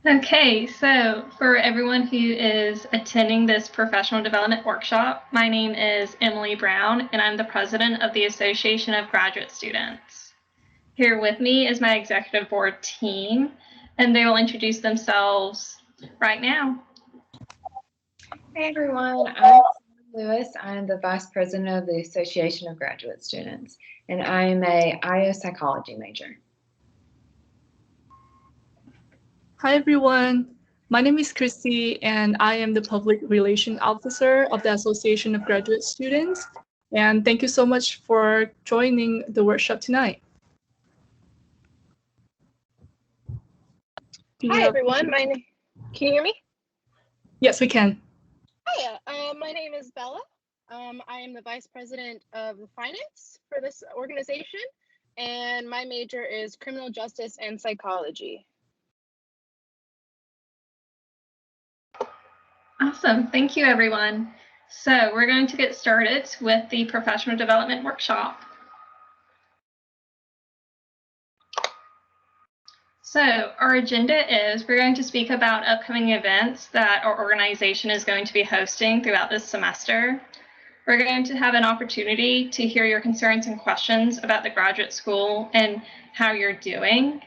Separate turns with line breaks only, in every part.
Okay, so for everyone who is attending this professional development workshop, my name is Emily Brown, and I'm the president of the Association of Graduate Students. Here with me is my executive board team, and they will introduce themselves right now.
Hey everyone, I'm Lewis. I'm the Vice President of the Association of Graduate Students, and I am a IO Psychology major.
Hi everyone, my name is Christy and I am the Public Relations Officer of the Association of Graduate Students. And thank you so much for joining the workshop tonight.
Hi everyone, can you hear me?
Yes, we can.
Hi, my name is Bella. I am the Vice President of Finance for this organization, and my major is Criminal Justice and Psychology.
Awesome, thank you everyone. So we're going to get started with the professional development workshop. So our agenda is we're going to speak about upcoming events that our organization is going to be hosting throughout this semester. We're going to have an opportunity to hear your concerns and questions about the graduate school and how you're doing,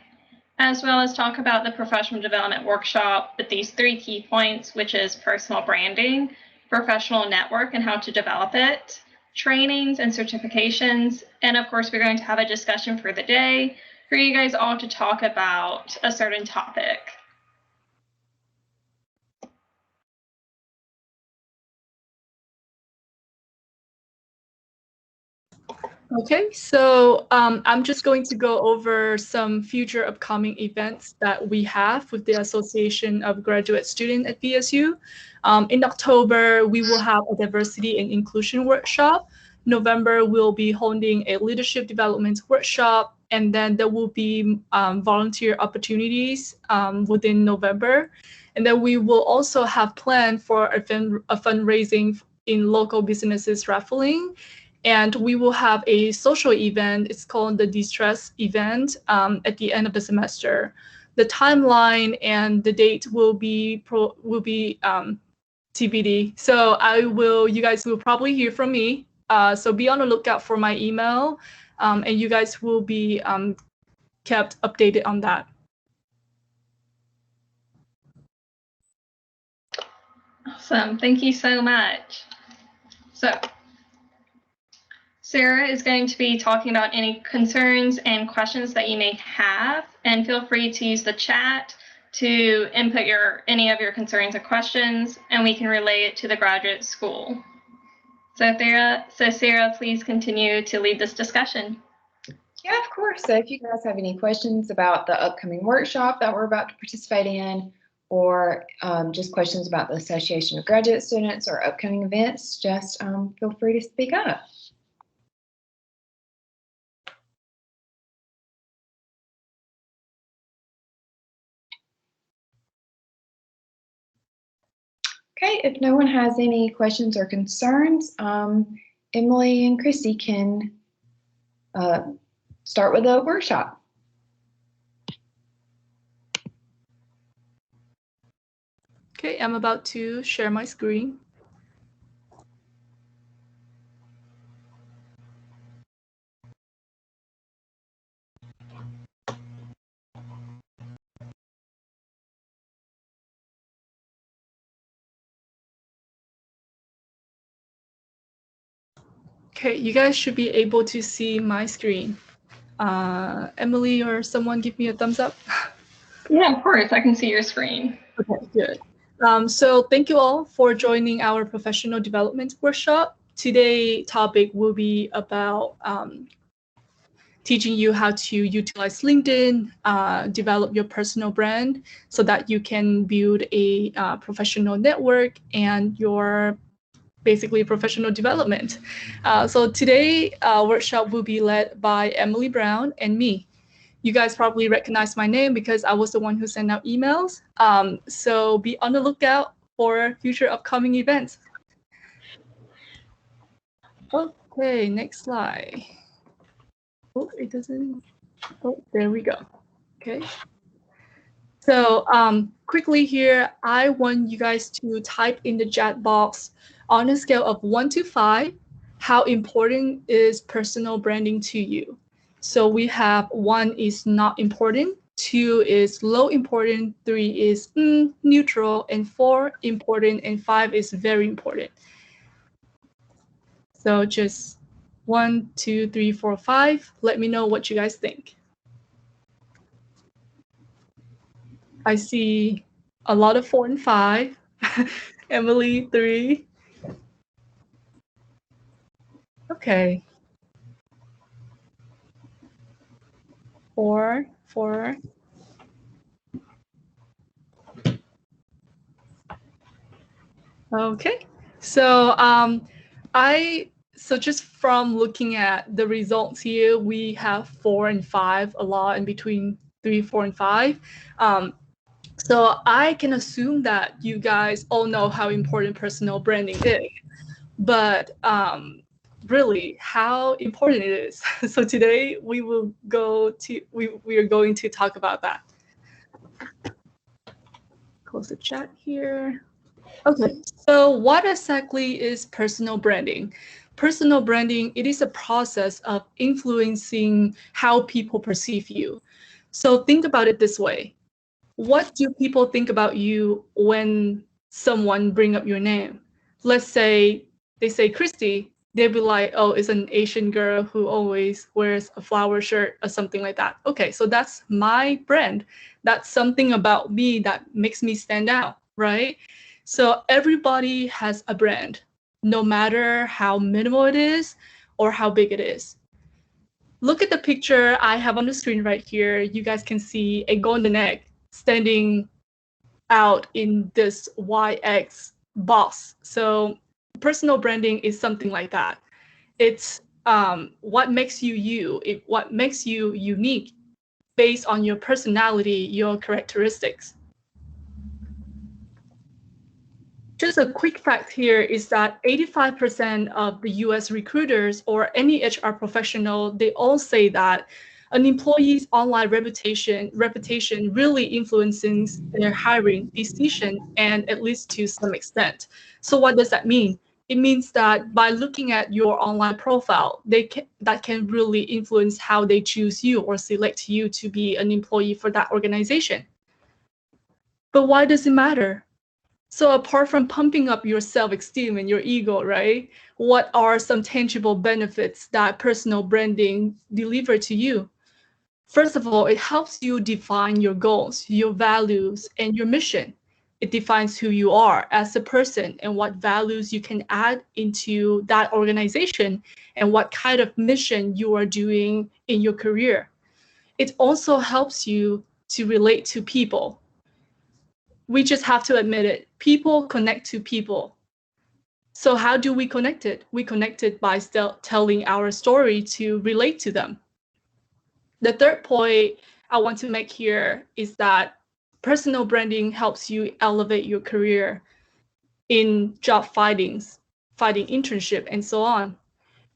as well as talk about the professional development workshop with these 3 key points, which is personal branding, professional network and how to develop it, trainings and certifications, and of course, we're going to have a discussion for the day for you guys all to talk about a certain topic.
Okay, so I'm just going to go over some future upcoming events that we have with the Association of Graduate Students at VSU. In October, we will have a diversity and inclusion workshop. November, we'll be holding a leadership development workshop, and then there will be volunteer opportunities within November. And then we will also have planned for a fundraising in local businesses raffling. And we will have a social event. It's called the De-Stress event at the end of the semester. The timeline and the date will be TBD. So you guys will probably hear from me. So be on the lookout for my email, and you guys will be kept updated on that.
Awesome, thank you so much. So Sarah is going to be talking about any concerns and questions that you may have, and feel free to use the chat to input any of your concerns and questions, and we can relay it to the graduate school. So Sarah, please continue to lead this discussion.
Yeah, of course. So if you guys have any questions about the upcoming workshop that we're about to participate in, or just questions about the Association of Graduate Students or upcoming events, just feel free to speak up. Okay, if no one has any questions or concerns, Emily and Christy can start with the workshop.
Okay, I'm about to share my screen. Okay, you guys should be able to see my screen. Emily or someone give me a thumbs up.
Yeah, of course, I can see your screen.
Okay, good. So thank you all for joining our professional development workshop. Today's topic will be about teaching you how to utilize LinkedIn, develop your personal brand so that you can build a professional network and your basically professional development. So today workshop will be led by Emily Brown and me. You guys probably recognize my name because I was the one who sent out emails. So be on the lookout for future upcoming events. Okay, next slide. Oh, it doesn't. Oh, there we go. Okay. So quickly here, I want you guys to type in the chat box on a scale of 1 to 5, how important is personal branding to you? So we have 1 is not important, 2 is low important, 3 is neutral, and 4 important, and 5 is very important. So just 1, 2, 3, 4, 5. Let me know what you guys think. I see a lot of 4 and 5. Emily, 3. Okay. 4, 4. Okay. So so just from looking at the results here, we have 4 and 5 a lot in between 3, 4, and 5. So I can assume that you guys all know how important personal branding is, but really how important it is. So today we are going to talk about that. Close the chat here. Okay, so what exactly is personal branding? Personal branding, it is a process of influencing how people perceive you. So think about it this way. What do people think about you when someone bring up your name? Let's say they say Christy, they'd be like, oh, it's an Asian girl who always wears a flower shirt or something like that. Okay, so that's my brand. That's something about me that makes me stand out, right? So everybody has a brand, no matter how minimal it is or how big it is. Look at the picture I have on the screen right here. You guys can see a golden egg standing out in this YX box. So personal branding is something like that. It's what makes you you, what makes you unique based on your personality, your characteristics. Just a quick fact here is that 85% of the US recruiters or any HR professional, they all say that an employee's online reputation really influences their hiring decision, and at least to some extent. So what does that mean? It means that by looking at your online profile, that can really influence how they choose you or select you to be an employee for that organization. But why does it matter? So apart from pumping up your self-esteem and your ego, right? What are some tangible benefits that personal branding deliver to you? First of all, it helps you define your goals, your values, and your mission. It defines who you are as a person and what values you can add into that organization and what kind of mission you are doing in your career. It also helps you to relate to people. We just have to admit it. People connect to people. So how do we connect it? We connect it by telling our story to relate to them. The third point I want to make here is that personal branding helps you elevate your career in job finding internship, and so on.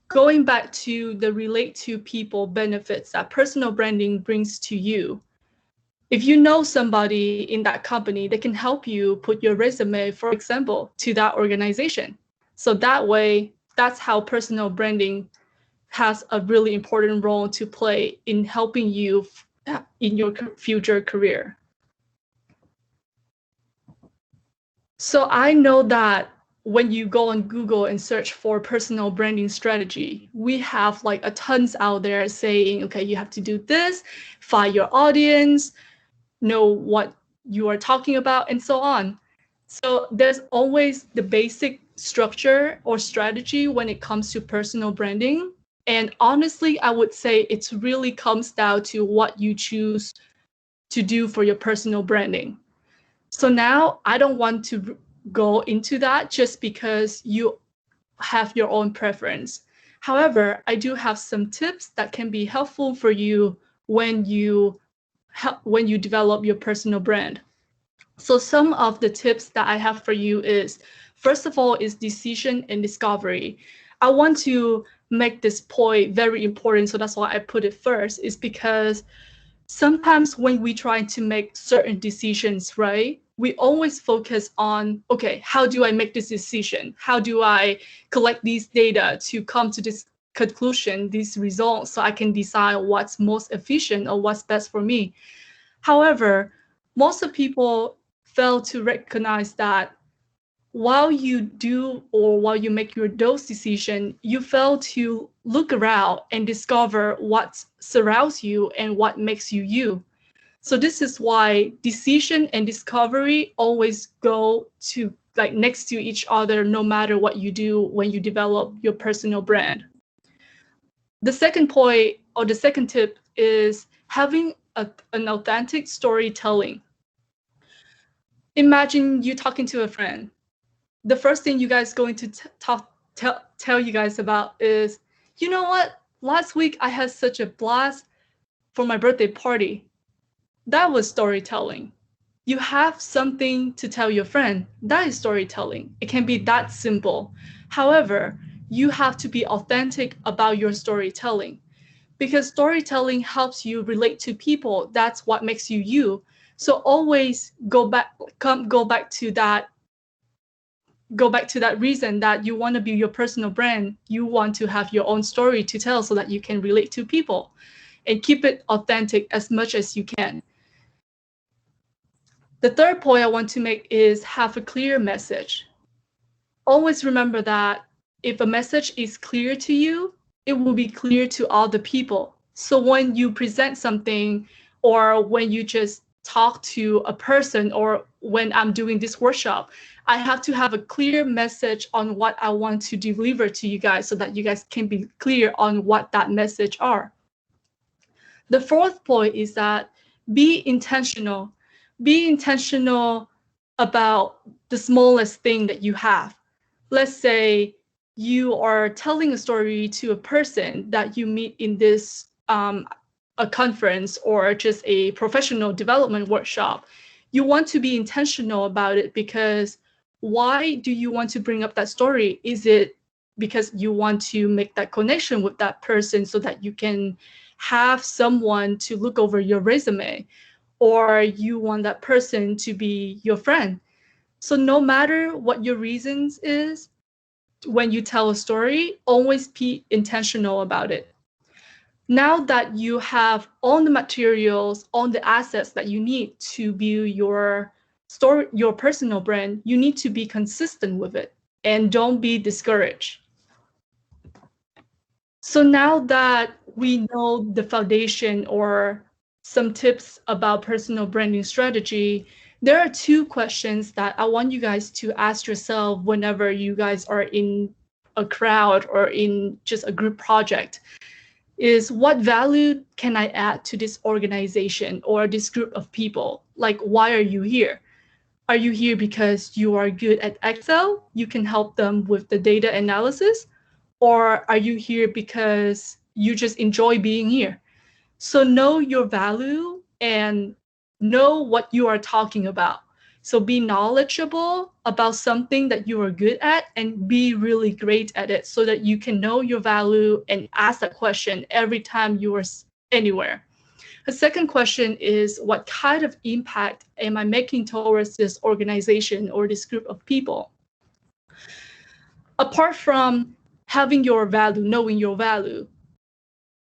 Going back to the relate to people benefits that personal branding brings to you, if you know somebody in that company, they can help you put your resume, for example, to that organization. So that way, that's how personal branding has a really important role to play in helping you in your future career. So I know that when you go on Google and search for personal branding strategy, we have like a tons out there saying, okay, you have to do this, find your audience, know what you are talking about, and so on. So there's always the basic structure or strategy when it comes to personal branding. And honestly, I would say it really comes down to what you choose to do for your personal branding. So now I don't want to go into that just because you have your own preference. However, I do have some tips that can be helpful for you when you develop your personal brand. So some of the tips that I have for you is, first of all, is decision and discovery. I want to make this point very important, so that's why I put it first, is because sometimes when we try to make certain decisions, right, we always focus on, okay, how do I make this decision? How do I collect these data to come to this conclusion, these results, so I can decide what's most efficient or what's best for me? However, most of people fail to recognize that while you do or while you make your those decisions, you fail to look around and discover what surrounds you and what makes you you. So this is why decision and discovery always go to like next to each other, no matter what you do when you develop your personal brand. The second point or the second tip is having an authentic storytelling. Imagine you talking to a friend. The first thing you guys going to tell you guys about is, you know what? Last week I had such a blast for my birthday party. That was storytelling. You have something to tell your friend. That is storytelling. It can be that simple. However, you have to be authentic about your storytelling, because storytelling helps you relate to people. That's what makes you you. So always go back to that reason that you want to be your personal brand. You want to have your own story to tell so that you can relate to people, and keep it authentic as much as you can. The third point I want to make is have a clear message. Always remember that if a message is clear to you, it will be clear to all the people. So when you present something, or when you just talk to a person, or when I'm doing this workshop, I have to have a clear message on what I want to deliver to you guys so that you guys can be clear on what that message are. The fourth point is that be intentional. Be intentional about the smallest thing that you have. Let's say you are telling a story to a person that you meet in this a conference or just a professional development workshop. You want to be intentional about it, because why do you want to bring up that story? Is it because you want to make that connection with that person so that you can have someone to look over your resume, or you want that person to be your friend? So no matter what your reasons is, when you tell a story, always be intentional about it. Now that you have all the materials, all the assets that you need to build your story, your personal brand, you need to be consistent with it and don't be discouraged. So now that we know the foundation or some tips about personal branding strategy, there are two questions that I want you guys to ask yourself whenever you guys are in a crowd or in just a group project. Is what value can I add to this organization or this group of people? Like, why are you here? Are you here because you are good at Excel? You can help them with the data analysis? Or are you here because you just enjoy being here? So know your value and know what you are talking about. So be knowledgeable about something that you are good at and be really great at it so that you can know your value and ask that question every time you are anywhere. The second question is, what kind of impact am I making towards this organization or this group of people? Apart from having your value, knowing your value,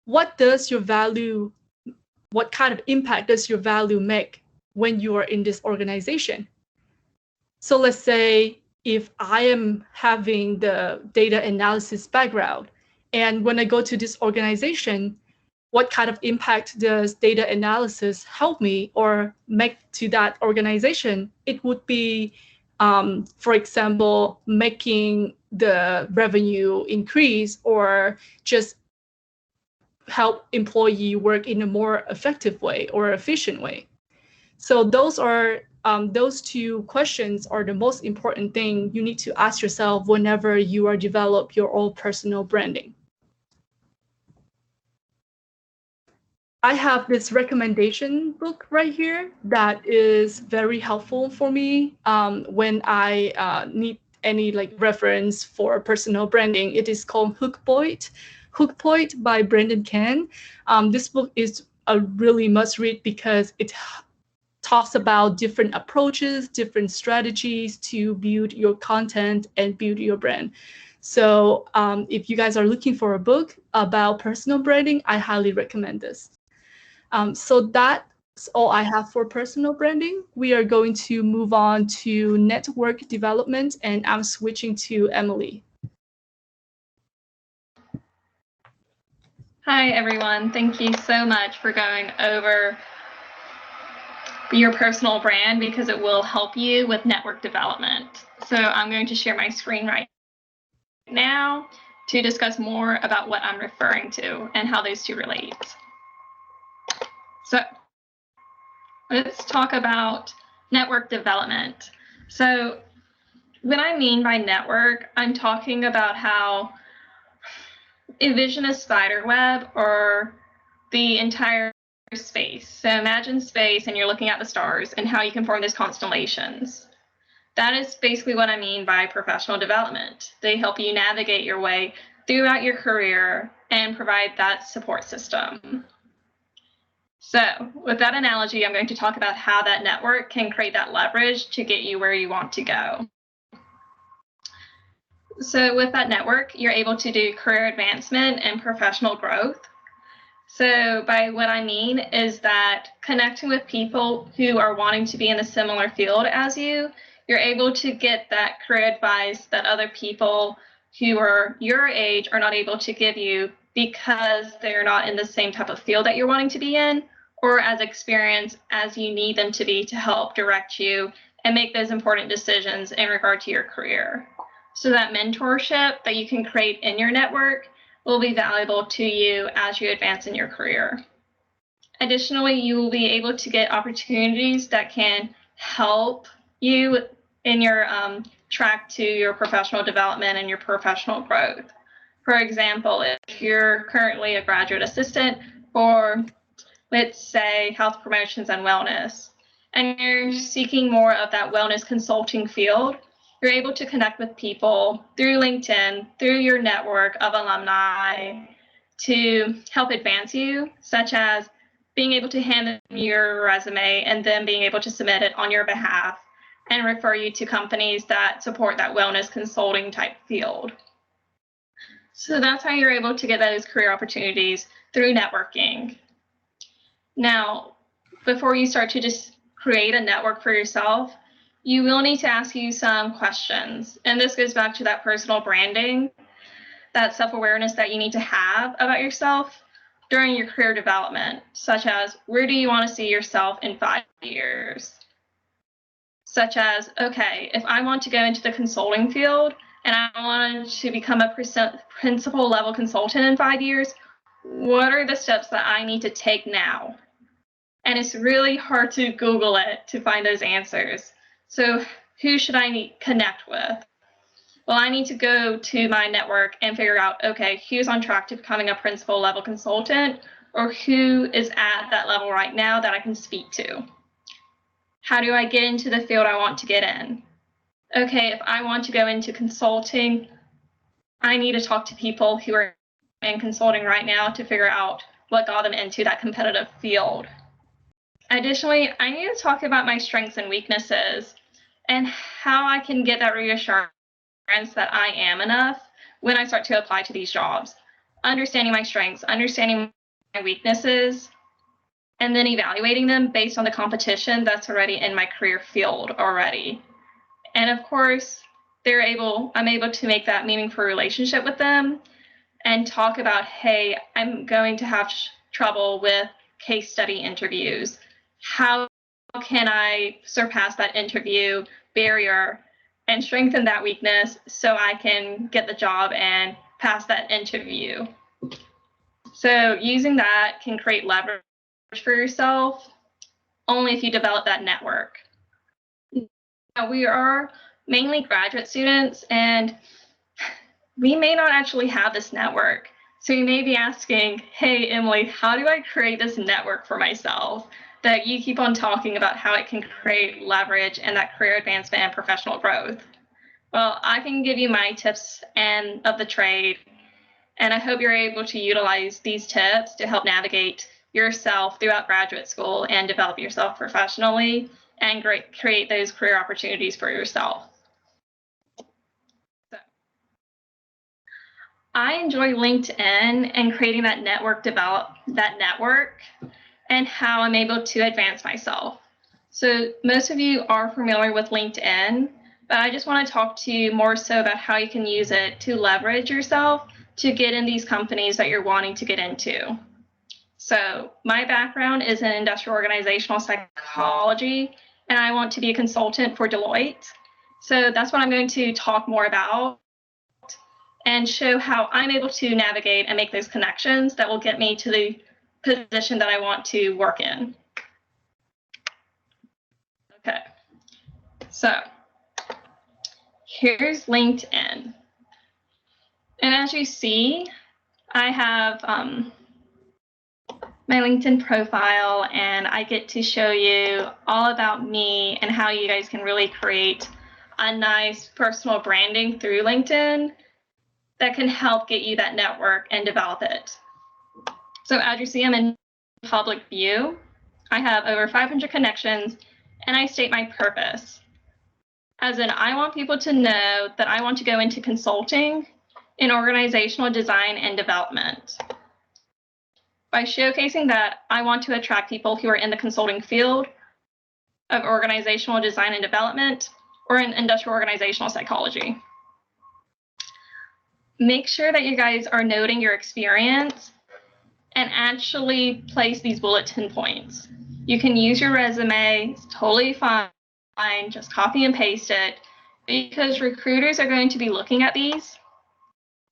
what kind of impact does your value make when you are in this organization? So let's say if I am having the data analysis background, and when I go to this organization, what kind of impact does data analysis help me or make to that organization? It would be, for example, making the revenue increase or just help employee work in a more effective way or efficient way. So those two questions are the most important thing you need to ask yourself whenever you are develop your own personal branding. I have this recommendation book right here that is very helpful for me when I need any like reference for personal branding. It is called Hook Point by Brendan Ken. This book is a really must read because it talks about different approaches, different strategies to build your content and build your brand. So if you guys are looking for a book about personal branding, I highly recommend this. So that's all I have for personal branding. We are going to move on to network development, and I'm switching to Emily.
Hi, everyone. Thank you so much for going over your personal brand because it will help you with network development. So I'm going to share my screen right now to discuss more about what I'm referring to and how those two relate. So let's talk about network development. So what I mean by network, I'm talking about how envision a spider web or the entire space. So imagine space and you're looking at the stars and how you can form those constellations. That is basically what I mean by professional development. They help you navigate your way throughout your career and provide that support system. So with that analogy, I'm going to talk about how that network can create that leverage to get you where you want to go. So with that network, you're able to do career advancement and professional growth. So by what I mean is that connecting with people who are wanting to be in a similar field as you, you're able to get that career advice that other people who are your age are not able to give you because they're not in the same type of field that you're wanting to be in or as experienced as you need them to be to help direct you and make those important decisions in regard to your career. So that mentorship that you can create in your network will be valuable to you as you advance in your career. Additionally, you will be able to get opportunities that can help you in your track to your professional development and your professional growth. For example, if you're currently a graduate assistant for, let's say, health promotions and wellness, and you're seeking more of that wellness consulting field, you're able to connect with people through LinkedIn, through your network of alumni to help advance you, such as being able to hand them your resume and then being able to submit it on your behalf and refer you to companies that support that wellness consulting type field. So that's how you're able to get those career opportunities through networking. Now, before you start to just create a network for yourself, you will need to ask you some questions. And this goes back to that personal branding, that self-awareness that you need to have about yourself during your career development, such as where do you want to see yourself in 5 years? Such as, okay, if I want to go into the consulting field and I want to become a principal level consultant in 5 years, what are the steps that I need to take now? And it's really hard to Google it to find those answers. So who should I connect with? Well, I need to go to my network and figure out, okay, who's on track to becoming a principal level consultant or who is at that level right now that I can speak to? How do I get into the field I want to get in? Okay, if I want to go into consulting, I need to talk to people who are in consulting right now to figure out what got them into that competitive field. Additionally, I need to talk about my strengths and weaknesses and how I can get that reassurance that I am enough when I start to apply to these jobs. Understanding my strengths, understanding my weaknesses, and then evaluating them based on the competition that's already in my career field already. And of course, I'm able to make that meaningful relationship with them and talk about, hey, I'm going to have trouble with case study interviews. How can I surpass that interview barrier and strengthen that weakness so I can get the job and pass that interview? So using that can create leverage for yourself only if you develop that network. Now, we are mainly graduate students and we may not actually have this network. So you may be asking, hey, Emily, how do I create this network for myself? That you keep on talking about how it can create leverage and that career advancement and professional growth. Well, I can give you my tips of the trade, and I hope you're able to utilize these tips to help navigate yourself throughout graduate school and develop yourself professionally and create those career opportunities for yourself. So, I enjoy LinkedIn and creating that network and how I'm able to advance myself. So most of you are familiar with LinkedIn, but I just want to talk to you more so about how you can use it to leverage yourself to get in these companies that you're wanting to get into. So my background is in industrial organizational psychology, and I want to be a consultant for Deloitte. So that's what I'm going to talk more about and show how I'm able to navigate and make those connections that will get me to the position that I want to work in. Okay, so here's LinkedIn. And as you see, I have my LinkedIn profile, and I get to show you all about me and how you guys can really create a nice personal branding through LinkedIn that can help get you that network and develop it. So as you see, I'm in public view. I have over 500 connections, and I state my purpose. As in, I want people to know that I want to go into consulting in organizational design and development. By showcasing that, I want to attract people who are in the consulting field of organizational design and development or in industrial organizational psychology. Make sure that you guys are noting your experience and actually place these bulletin points. You can use your resume, it's totally fine, just copy and paste it, because recruiters are going to be looking at these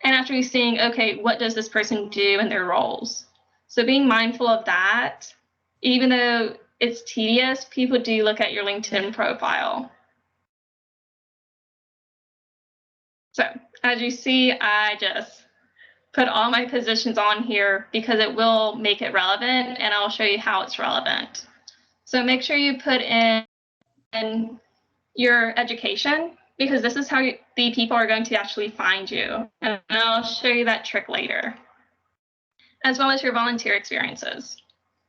and actually seeing, okay, what does this person do in their roles? So being mindful of that, even though it's tedious, people do look at your LinkedIn profile. So as you see, I just put all my positions on here because it will make it relevant, and I'll show you how it's relevant. So make sure you put in your education, because this is how the people are going to actually find you. And I'll show you that trick later, as well as your volunteer experiences,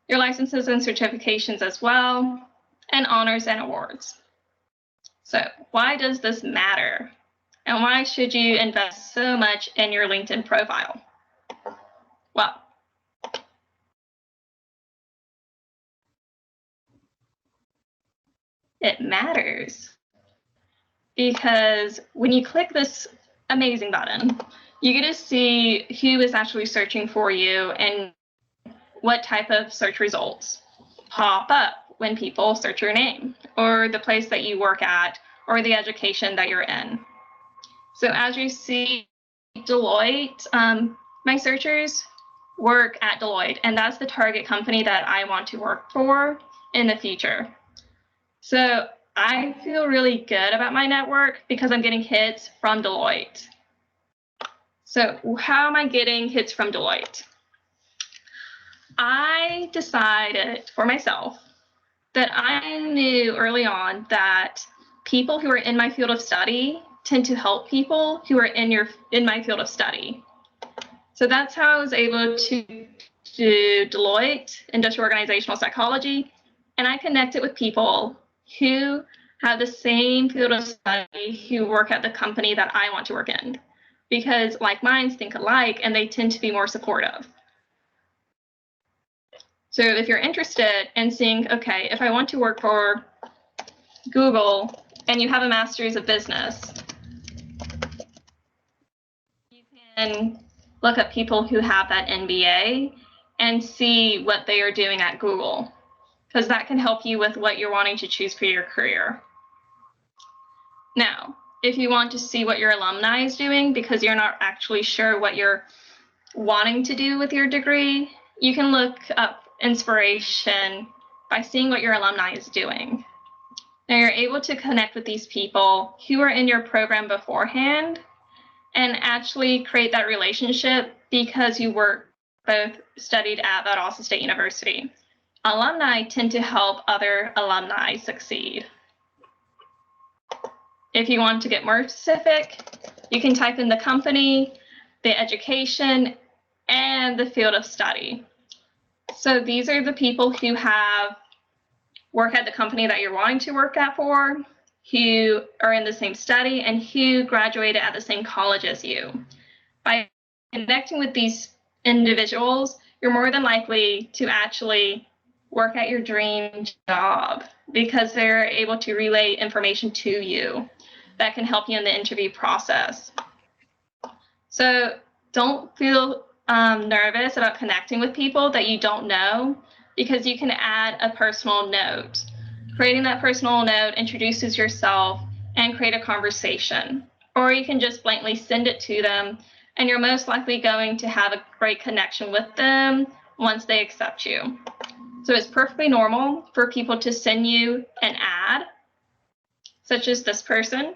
your licenses and certifications as well, and honors and awards. So why does this matter? And why should you invest so much in your LinkedIn profile? Well, it matters because when you click this amazing button, you get to see who is actually searching for you and what type of search results pop up when people search your name or the place that you work at or the education that you're in. So as you see, Deloitte, my searchers work at Deloitte, and that's the target company that I want to work for in the future. So I feel really good about my network because I'm getting hits from Deloitte. So how am I getting hits from Deloitte? I decided for myself that I knew early on that people who are in my field of study tend to help people who are in my field of study. So that's how I was able to do Deloitte, Industrial Organizational Psychology, and I connected with people who have the same field of study who work at the company that I want to work in, because like minds think alike and they tend to be more supportive. So if you're interested in seeing, okay, if I want to work for Google and you have a master's of business, you can look up people who have that MBA and see what they are doing at Google, because that can help you with what you're wanting to choose for your career. Now, if you want to see what your alumni is doing because you're not actually sure what you're wanting to do with your degree, you can look up inspiration by seeing what your alumni is doing. Now you're able to connect with these people who are in your program beforehand and actually create that relationship because you both studied at Valdosta State University. Alumni tend to help other alumni succeed. If you want to get more specific, you can type in the company, the education, and the field of study. So these are the people who have work at the company that you're wanting to work at for, who are in the same study, and who graduated at the same college as you. By connecting with these individuals, you're more than likely to actually work at your dream job because they're able to relay information to you that can help you in the interview process. So don't feel nervous about connecting with people that you don't know, because you can add a personal note. Creating that personal note introduces yourself and create a conversation. Or you can just blankly send it to them, and you're most likely going to have a great connection with them once they accept you. So it's perfectly normal for people to send you an ad, such as this person,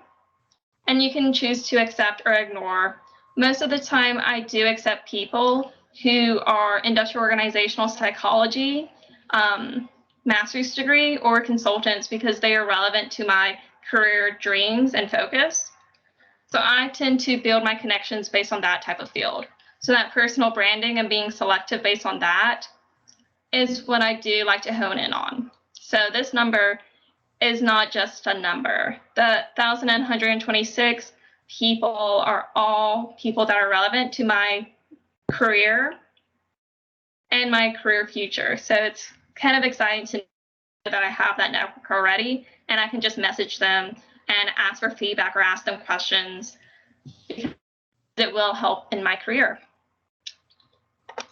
and you can choose to accept or ignore. Most of the time, I do accept people who are industrial organizational psychology, master's degree, or consultants because they are relevant to my career dreams and focus. So I tend to build my connections based on that type of field. So that personal branding and being selective based on that is what I do like to hone in on. So this number is not just a number. The 1,126 people are all people that are relevant to my career and my career future. So it's kind of exciting to know that I have that network already, and I can just message them and ask for feedback or ask them questions because it will help in my career.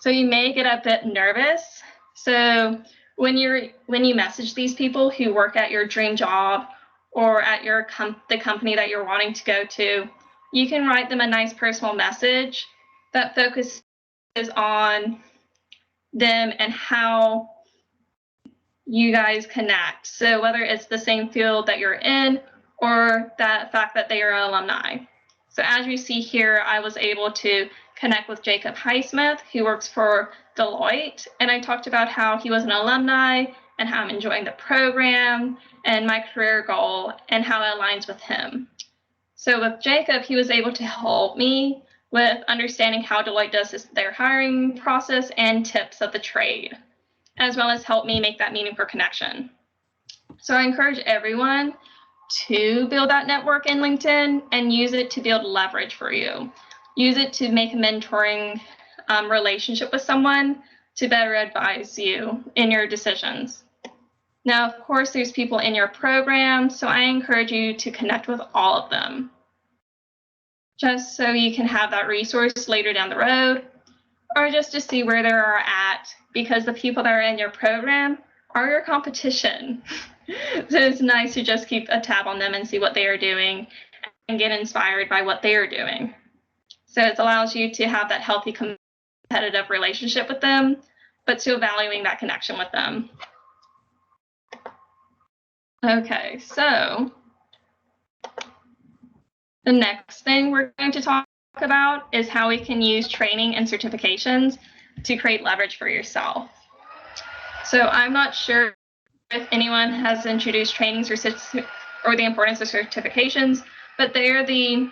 So you may get a bit nervous. So when you message these people who work at your dream job or at your the company that you're wanting to go to, you can write them a nice personal message that focuses on them and how you guys connect. So whether it's the same field that you're in or that fact that they are alumni. So as you see here, I was able to connect with Jacob Highsmith, who works for Deloitte, and I talked about how he was an alumni and how I'm enjoying the program and my career goal and how it aligns with him. So with Jacob, he was able to help me with understanding how Deloitte does their hiring process and tips of the trade, as well as help me make that meaningful connection. So I encourage everyone to build that network in LinkedIn and use it to build leverage for you. Use it to make a mentoring relationship with someone to better advise you in your decisions. Now, of course, there's people in your program, so I encourage you to connect with all of them, just so you can have that resource later down the road, or just to see where they are at, because the people that are in your program are your competition. So it's nice to just keep a tab on them and see what they are doing and get inspired by what they are doing. So it allows you to have that healthy competitive relationship with them, but still valuing that connection with them. Okay, so the next thing we're going to talk about is how we can use training and certifications to create leverage for yourself. So I'm not sure if anyone has introduced trainings or the importance of certifications, but they're the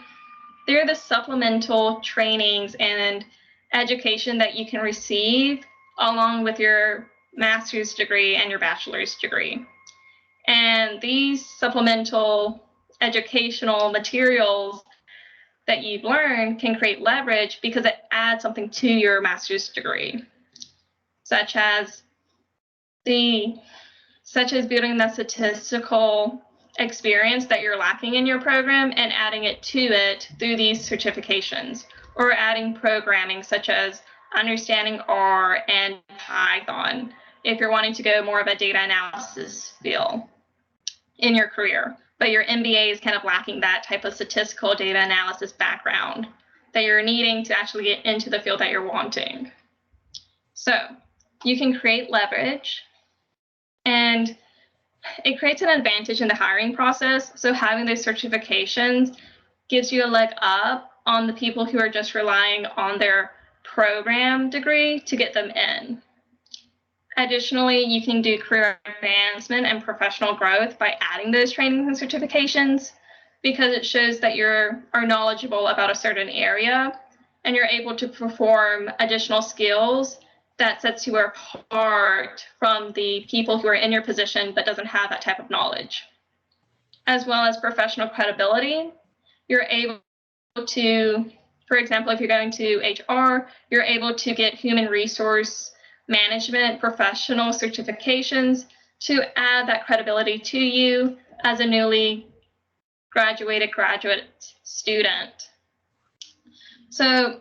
supplemental trainings and education that you can receive along with your master's degree and your bachelor's degree. And these supplemental educational materials that you've learned can create leverage because it adds something to your master's degree, such as building that statistical experience that you're lacking in your program and adding it to it through these certifications, or adding programming such as understanding R and Python if you're wanting to go more of a data analysis field in your career, but your MBA is kind of lacking that type of statistical data analysis background that you're needing to actually get into the field that you're wanting. So you can create leverage, and it creates an advantage in the hiring process. So having those certifications gives you a leg up on the people who are just relying on their program degree to get them in. Additionally, you can do career advancement and professional growth by adding those trainings and certifications, because it shows that you are knowledgeable about a certain area and you're able to perform additional skills that sets you apart from the people who are in your position but doesn't have that type of knowledge. As well as professional credibility, you're able to, for example, if you're going to HR, you're able to get human resource management professional certifications to add that credibility to you as a newly graduate student. So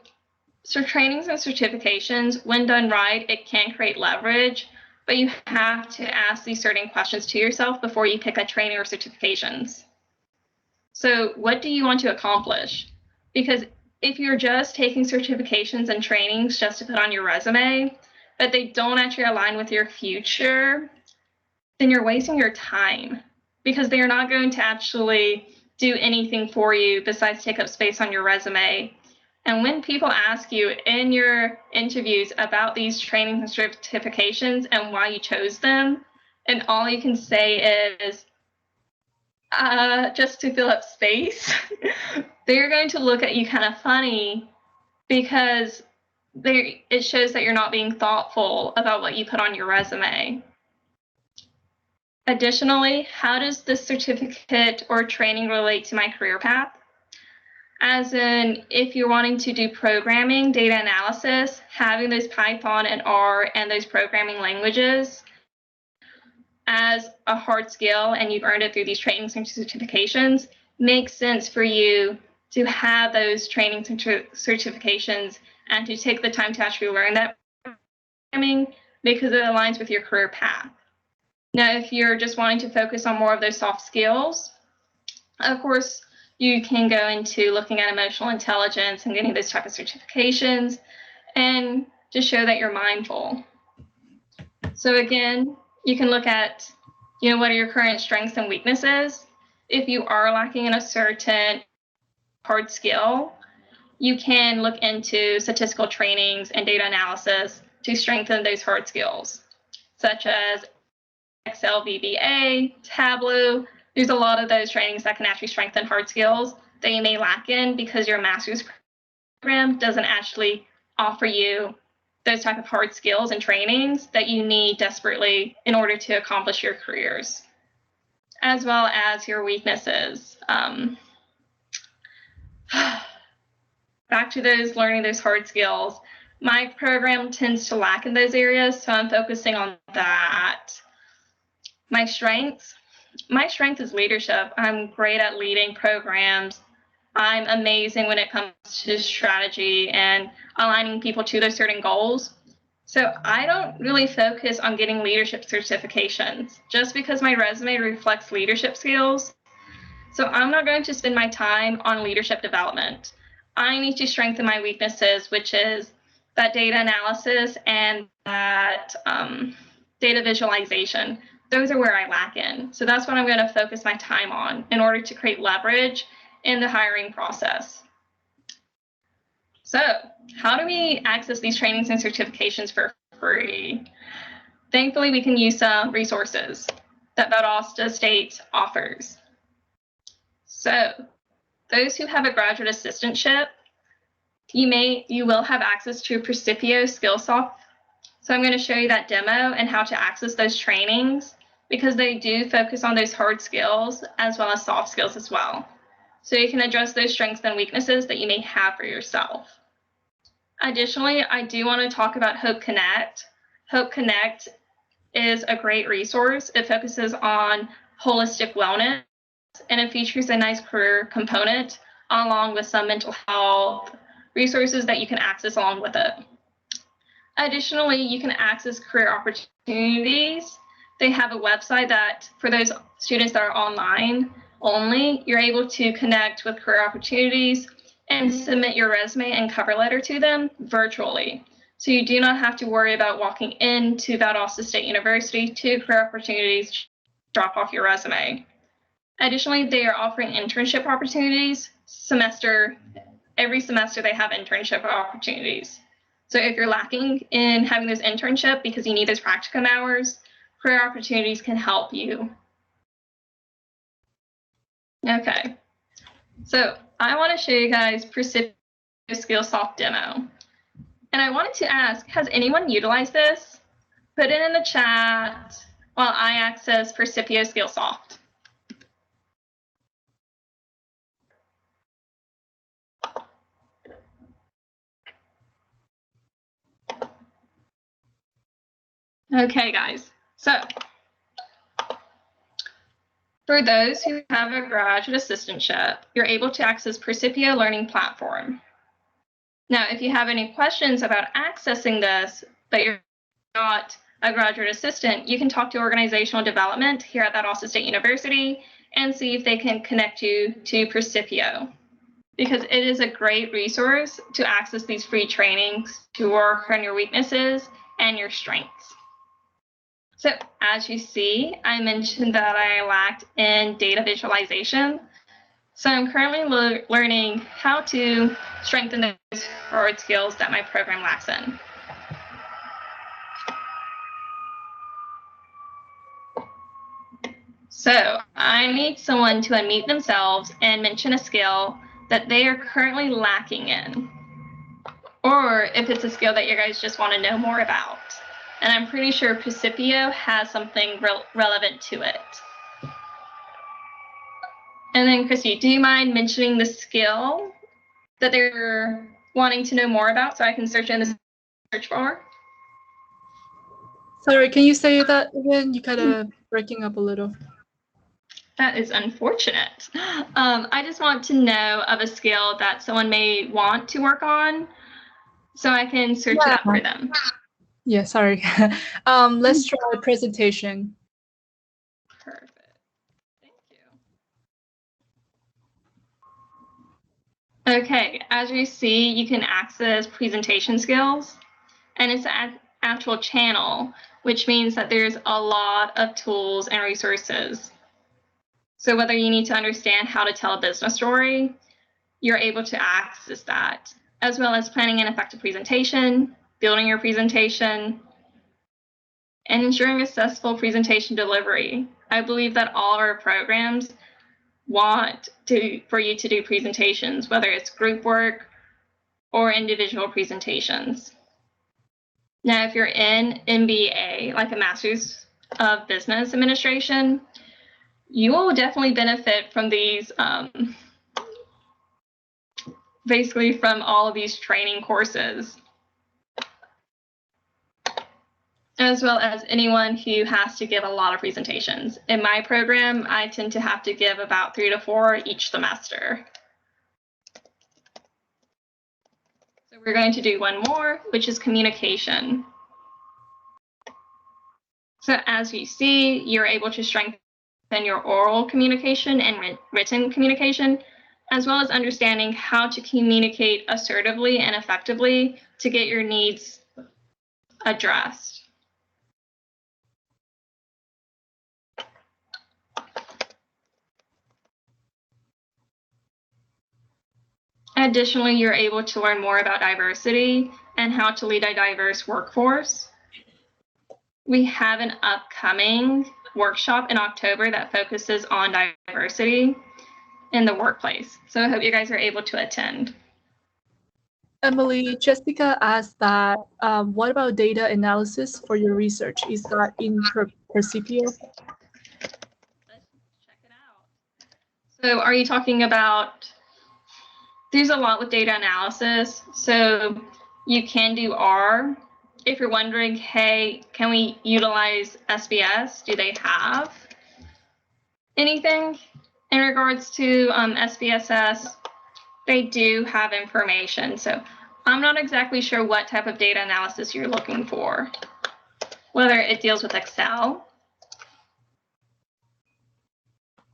trainings and certifications, when done right, it can create leverage, but you have to ask these certain questions to yourself before you pick a training or certifications. So what do you want to accomplish? Because if you're just taking certifications and trainings just to put on your resume, but they don't actually align with your future, then you're wasting your time, because they are not going to actually do anything for you besides take up space on your resume. And when people ask you in your interviews about these trainings and certifications and why you chose them, and all you can say is, just to fill up space, they're going to look at you kind of funny, because it shows that you're not being thoughtful about what you put on your resume. Additionally, how does this certificate or training relate to my career path? As in, if you're wanting to do programming, data analysis, having those Python and R and those programming languages as a hard skill, and you've earned it through these trainings and certifications, makes sense for you to have those trainings and certifications and to take the time to actually learn that programming, because it aligns with your career path. Now, if you're just wanting to focus on more of those soft skills, of course, you can go into looking at emotional intelligence and getting those type of certifications and just show that you're mindful. So again, you can look at, what are your current strengths and weaknesses? If you are lacking in a certain hard skill, you can look into statistical trainings and data analysis to strengthen those hard skills, such as Excel VBA, Tableau. There's a lot of those trainings that can actually strengthen hard skills that you may lack in because your master's program doesn't actually offer you those type of hard skills and trainings that you need desperately in order to accomplish your careers, as well as your weaknesses. Back to those learning those hard skills. My program tends to lack in those areas, so I'm focusing on that. My strength is leadership. I'm great at leading programs. I'm amazing when it comes to strategy and aligning people to their certain goals. So I don't really focus on getting leadership certifications just because my resume reflects leadership skills. So I'm not going to spend my time on leadership development. I need to strengthen my weaknesses, which is that data analysis and that data visualization. Those are where I lack in. So that's what I'm going to focus my time on in order to create leverage in the hiring process. So how do we access these trainings and certifications for free? Thankfully, we can use some resources that Valdosta State offers. So those who have a graduate assistantship, you will have access to Precipio Skillsoft. So I'm going to show you that demo and how to access those trainings, because they do focus on those hard skills as well as soft skills as well. So you can address those strengths and weaknesses that you may have for yourself. Additionally, I do want to talk about Hope Connect. Hope Connect is a great resource. It focuses on holistic wellness, and it features a nice career component along with some mental health resources that you can access along with it. Additionally, you can access career opportunities. They have a website that for those students that are online only, you're able to connect with career opportunities and submit your resume and cover letter to them virtually. So you do not have to worry about walking into Valdosta State University to career opportunities to drop off your resume. Additionally, they are offering internship opportunities every semester they have internship opportunities. So if you're lacking in having those internship because you need those practicum hours, career opportunities can help you. Okay, so I want to show you guys Precipio Skillsoft demo. And I wanted to ask, has anyone utilized this? Put it in the chat while I access Percipio Skillsoft. Okay, guys. So for those who have a graduate assistantship, you're able to access Percipio Learning Platform. Now, if you have any questions about accessing this, but you're not a graduate assistant, you can talk to organizational development here at that Austin State University and see if they can connect you to Percipio, because it is a great resource to access these free trainings to work on your weaknesses and your strengths. So as you see, I mentioned that I lacked in data visualization. So I'm currently learning how to strengthen those hard skills that my program lacks in. So I need someone to unmute themselves and mention a skill that they are currently lacking in, or if it's a skill that you guys just want to know more about. And I'm pretty sure Percipio has something relevant to it. And then Christy, do you mind mentioning the skill that they're wanting to know more about so I can search in the search bar?
Sorry, can you say that again? You kind of breaking up a little.
That is unfortunate. I just want to know of a skill that someone may want to work on so I can search it up for them.
Yeah, sorry. Let's try presentation.
Perfect. Thank you. Okay, as you see, you can access presentation skills, and it's an actual channel, which means that there's a lot of tools and resources. So whether you need to understand how to tell a business story, you're able to access that, as well as planning an effective presentation, building your presentation, and ensuring a successful presentation delivery. I believe that all our programs want for you to do presentations, whether it's group work or individual presentations. Now, if you're in MBA, like a Master's of Business Administration, you will definitely benefit from these, basically from all of these training courses, as well as anyone who has to give a lot of presentations. In my program, I tend to have to give about 3 to 4 each semester. So we're going to do one more, which is communication. So as you see, you're able to strengthen your oral communication and written communication, as well as understanding how to communicate assertively and effectively to get your needs addressed. Additionally, you're able to learn more about diversity and how to lead a diverse workforce. We have an upcoming workshop in October that focuses on diversity in the workplace. So I hope you guys are able to attend.
Emily, Jessica asked that, what about data analysis for your research? Is that in Percipio?
Let's check it out. So are you talking about, there's a lot with data analysis. So you can do R. If you're wondering, hey, can we utilize SBS? Do they have anything in regards to SPSS? They do have information. So I'm not exactly sure what type of data analysis you're looking for, whether it deals with Excel,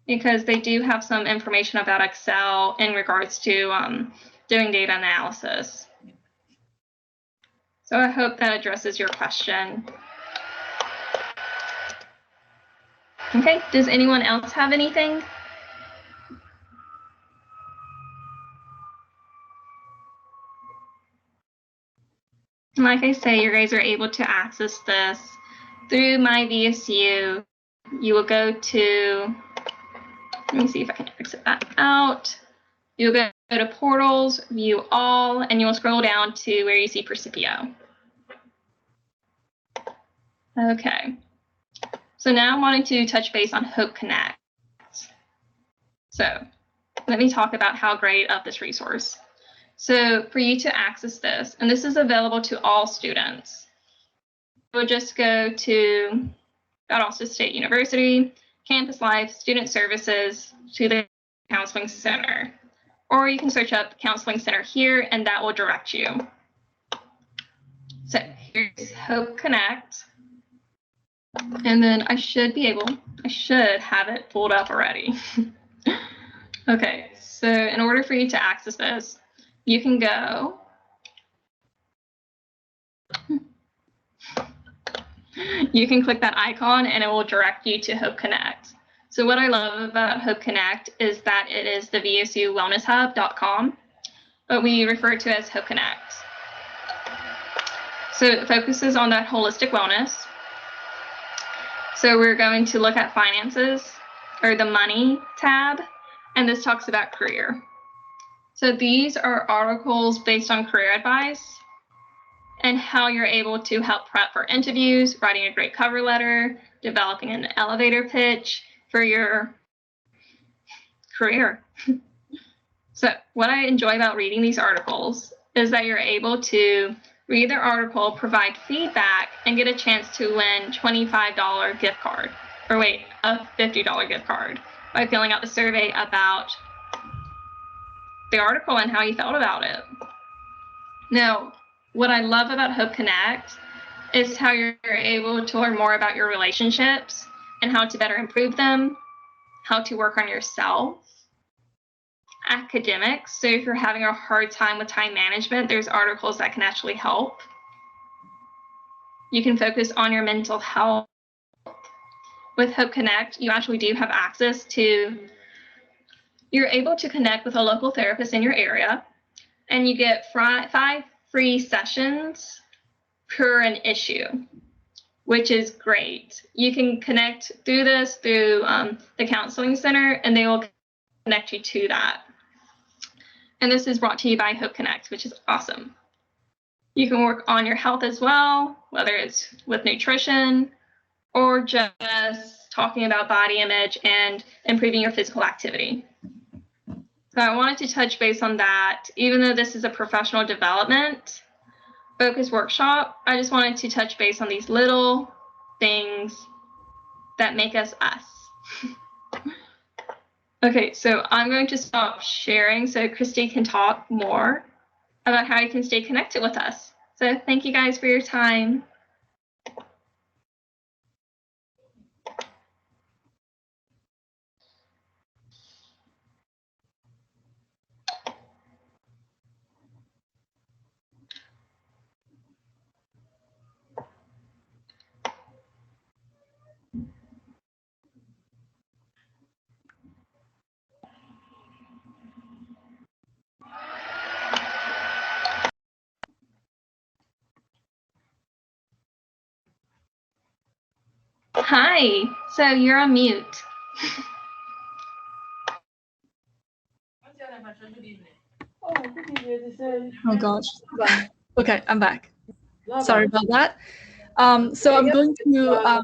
because they do have some information about Excel in regards to doing data analysis. So I hope that addresses your question. Okay, does anyone else have anything? Like I say, you guys are able to access this through my VSU. You will go to, let me see if I can exit that out. You'll go to portals, view all, and you'll scroll down to where you see Percipio. Okay. So now I'm wanting to touch base on Hope Connect. So let me talk about how great of this resource. So for you to access this, and this is available to all students, we'll just go to Valdosta State University, Campus Life, Student Services, to the Counseling Center. Or you can search up Counseling Center here, and that will direct you. So here's Hope Connect. And then I should have it pulled up already. Okay, so in order for you to access this, you can go. You can click that icon and it will direct you to Hope Connect. So what I love about Hope Connect is that it is the vsuwellnesshub.com, but we refer to it as Hope Connect. So it focuses on that holistic wellness. So we're going to look at finances, or the money tab, and this talks about career. So these are articles based on career advice and how you're able to help prep for interviews, writing a great cover letter, developing an elevator pitch for your career. So what I enjoy about reading these articles is that you're able to read their article, provide feedback, and get a chance to win $25 gift card, or wait, a $50 gift card by filling out the survey about the article and how you felt about it. Now, what I love about Hope Connect is how you're able to learn more about your relationships and how to better improve them, how to work on yourself, academics. So if you're having a hard time with time management, there's articles that can actually help. You can focus on your mental health. With Hope Connect, you actually do have access to, you're able to connect with a local therapist in your area, and you get 5 free sessions per an issue, which is great. You can connect through this through the counseling center, and they will connect you to that. And this is brought to you by Hope Connect, which is awesome. You can work on your health as well, whether it's with nutrition or just talking about body image and improving your physical activity. So I wanted to touch base on that. Even though this is a professional development focus workshop, I just wanted to touch base on these little things that make us us. Okay, so I'm going to stop sharing so Christy can talk more about how you can stay connected with us. So thank you guys for your time. Hi, so you're on mute.
Oh gosh. Okay, I'm back. Sorry about that. So I'm going to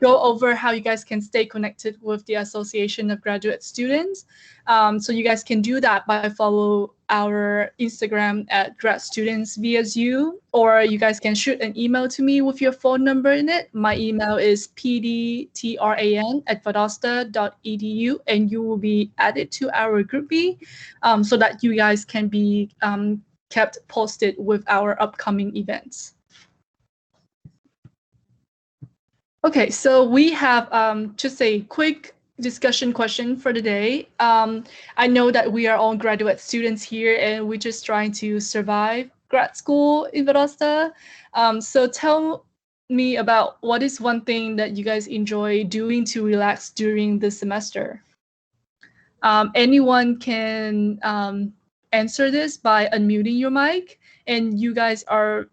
go over how you guys can stay connected with the Association of Graduate Students. So you guys can do that by follow our Instagram at GradStudentsVSU, or you guys can shoot an email to me with your phone number in it. My email is pdtran@valdosta.edu, and you will be added to our groupie so that you guys can be kept posted with our upcoming events. Okay, so we have just a quick discussion question for the day. I know that we are all graduate students here and we're just trying to survive grad school in Valdosta. So tell me about what is one thing that you guys enjoy doing to relax during the semester? Anyone can answer this by unmuting your mic, and you guys are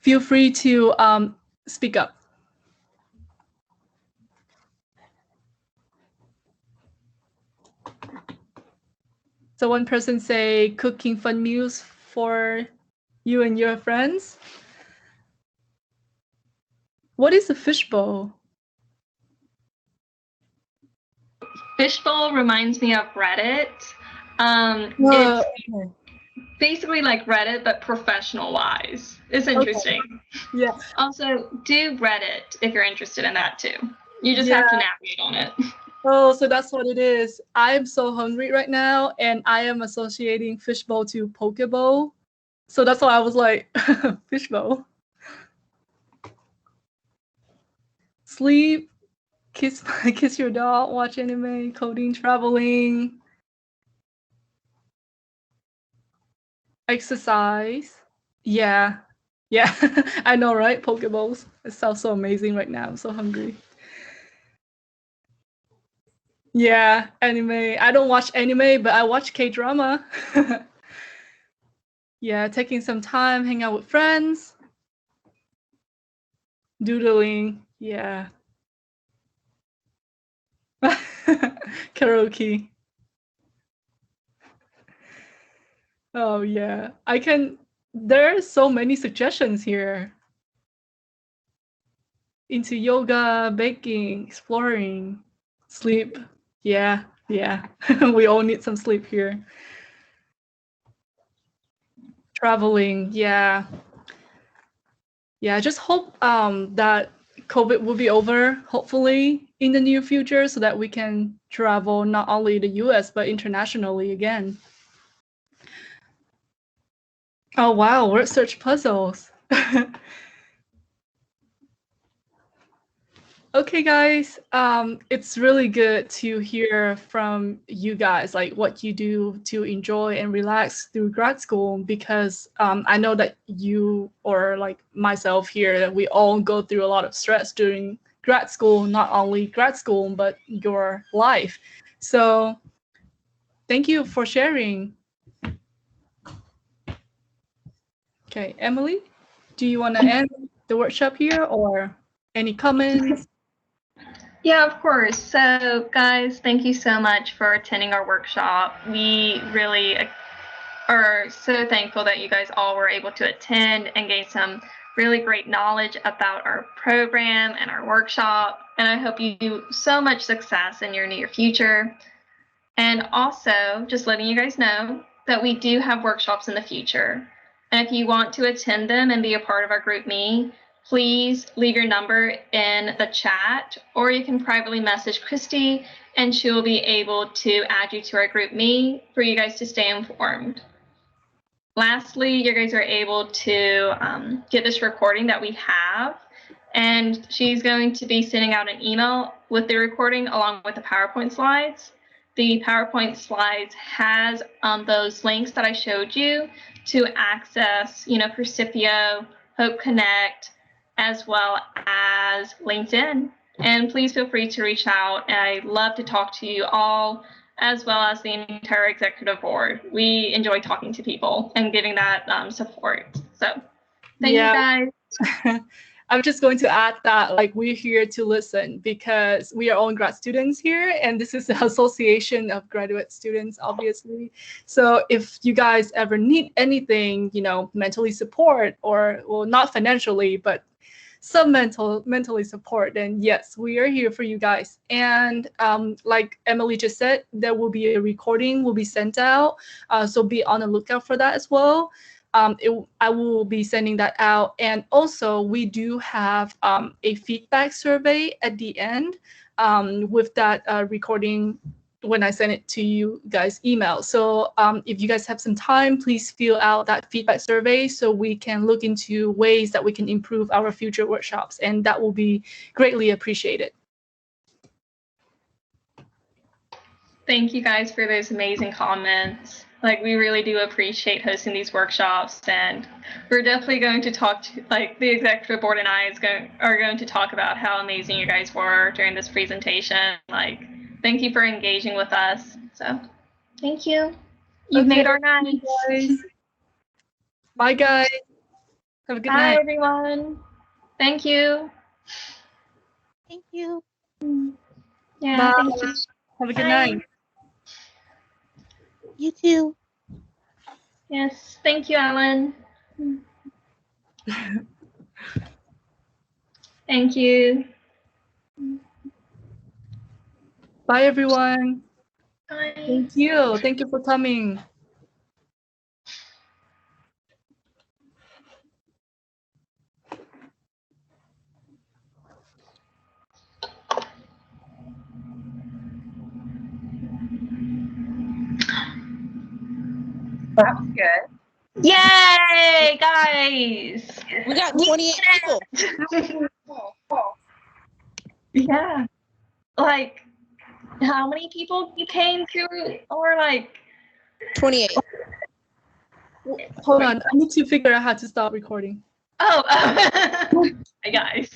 feel free to speak up. So one person say cooking fun meals for you and your friends. What is a fishbowl?
Fishbowl reminds me of Reddit.
Whoa,
It's
okay.
basically like Reddit, but professional wise. It's interesting.
Yeah.
Also, do Reddit if you're interested in that too. You just
Yeah.
have to navigate on it.
Oh, so that's what it is. I am so hungry right now, and I am associating fishbowl to poke bowl. So that's why I was like, fishbowl. Sleep, kiss kiss your dog, watch anime, coding, traveling, exercise. Yeah. Yeah. I know, right? Pokeballs. It sounds so amazing right now. I'm so hungry. Yeah, anime. I don't watch anime, but I watch K-drama. Yeah, taking some time, hang out with friends, doodling. Yeah. Karaoke. Oh yeah. There are so many suggestions here. Into yoga, baking, exploring, sleep. Yeah, yeah. We all need some sleep here. Traveling, yeah. Yeah, I just hope that COVID will be over, hopefully, in the near future so that we can travel not only the US but internationally again. Oh wow, word search puzzles. Okay, guys, it's really good to hear from you guys, like what you do to enjoy and relax through grad school, because I know that you or like myself here, that we all go through a lot of stress during grad school, not only grad school, but your life. So thank you for sharing. Okay, Emily, do you want to end the workshop here or any comments?
Yeah, of course. So, guys, thank you so much for attending our workshop. We really are so thankful that you guys all were able to attend and gain some really great knowledge about our program and our workshop. And I hope you do so much success in your near future. And also, just letting you guys know that we do have workshops in the future. And if you want to attend them and be a part of our group me, please leave your number in the chat, or you can privately message Christy and she will be able to add you to our group me for you guys to stay informed. Lastly, you guys are able to get this recording that we have, and she's going to be sending out an email with the recording along with the PowerPoint slides. The PowerPoint slides has those links that I showed you to access, Percipio, Hope Connect, as well as LinkedIn. And please feel free to reach out. And I'd love to talk to you all, as well as the entire executive board. We enjoy talking to people and giving that support. So thank you guys.
I'm just going to add that like we're here to listen because we are all grad students here, and this is the association of graduate students, obviously. So if you guys ever need anything, mentally support, or well, not financially, but some mentally support, then yes, we are here for you guys. And like Emily just said, there will be a recording will be sent out, so be on the lookout for that as well. I will be sending that out. And also we do have a feedback survey at the end with that recording when I send it to you guys email. So if you guys have some time, please fill out that feedback survey so we can look into ways that we can improve our future workshops, and that will be greatly appreciated.
Thank you guys for those amazing comments. Like, we really do appreciate hosting these workshops, and we're definitely going to talk to, like, the executive board and I are going to talk about how amazing you guys were during this presentation. Like, thank you for engaging with us. So, thank you. You've made our night.
Guys. Bye, guys. Have a good night.
Bye, everyone. Thank you.
Thank you.
Yeah,
Bye.
thank you.
Have a good
Bye.
night.
You too.
Yes, thank you, Alan. Thank you.
Bye, everyone.
Bye.
Thank you. Thank you for coming.
That was good.
Yay, guys!
We got 28 people.
Yeah. Like, how many people you came to? Or like,
28.
Hold on. I need to figure out how to stop recording.
oh, hey guys.